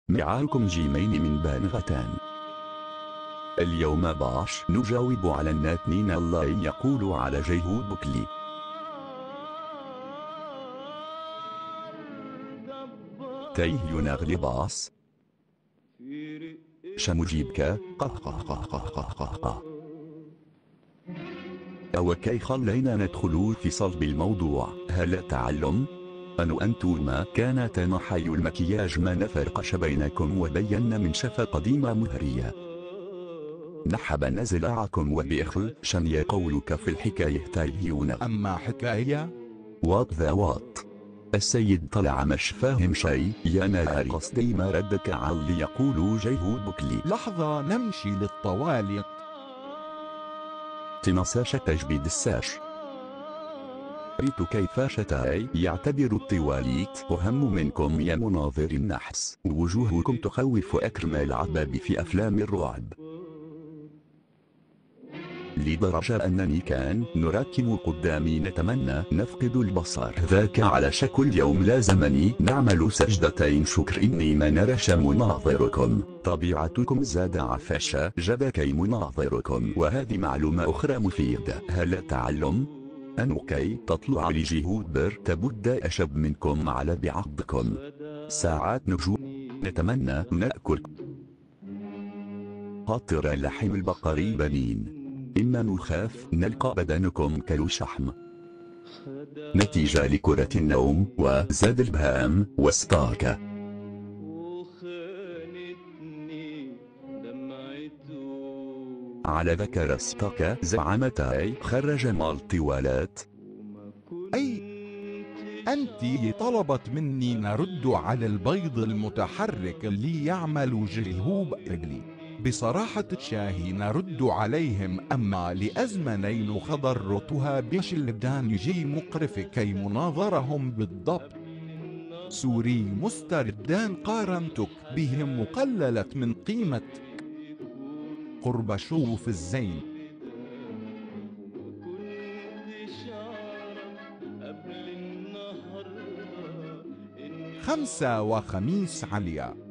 معاكم جيمين من بانغتان. اليوم باش نجاوب على الناتنين الله يقول على جيهود بكلي. تيه ينغلي باص شمجيبك قه. أو كي خلينا ندخل في صلب الموضوع. هل التعلم أنتما كان تنحي المكياج ما نفرقش بينكم وبين من شفا قديمة مهرية نحب نزلعكم وبإخل شني قولك في الحكاية تايهون. أما حكاية وات ذا وات. السيد طلع مش فاهم شي يا ناري قصدي ما ردك على اللي يقولوا جيهود بكلي. لحظة نمشي للطوالي. تنساش تجبيد الساش ريت كيف شتاي يعتبر الطواليت أهم منكم يا مناظر النحس. وجوهكم تخوف أكرم العباب في أفلام الرعب لدرجة أنني كان نراكم قدامي نتمنى نفقد البصر. ذاك على شكل يوم لازمني نعمل سجدتين شكر إني ما نرش مناظركم. طبيعتكم زاد عفشة جبكي مناظركم. وهذه معلومة أخرى مفيدة. هل التعلم كي تطلع لجهود بر تبد أشب منكم على بعضكم ساعات نجوم نتمنى نأكل قطر لحم البقر بنين. إما نخاف نلقى بدنكم كالشحم نتيجة لكرة النوم وزاد البهام واستاك. على ذكر استاك زعمتاي خرج مال طوالات. أي أنتِ طلبت مني نرد على البيض المتحرك اللي يعمل جهوب إجلي. بصراحة الشاهي نرد عليهم. أما لأزمنين خضرتها بشلدان يجي مقرف كي مناظرهم بالضبط. سوري مستردان قارنتك بهم وقللت من قيمة قرب شوف الزين. 5 وخميس عليا.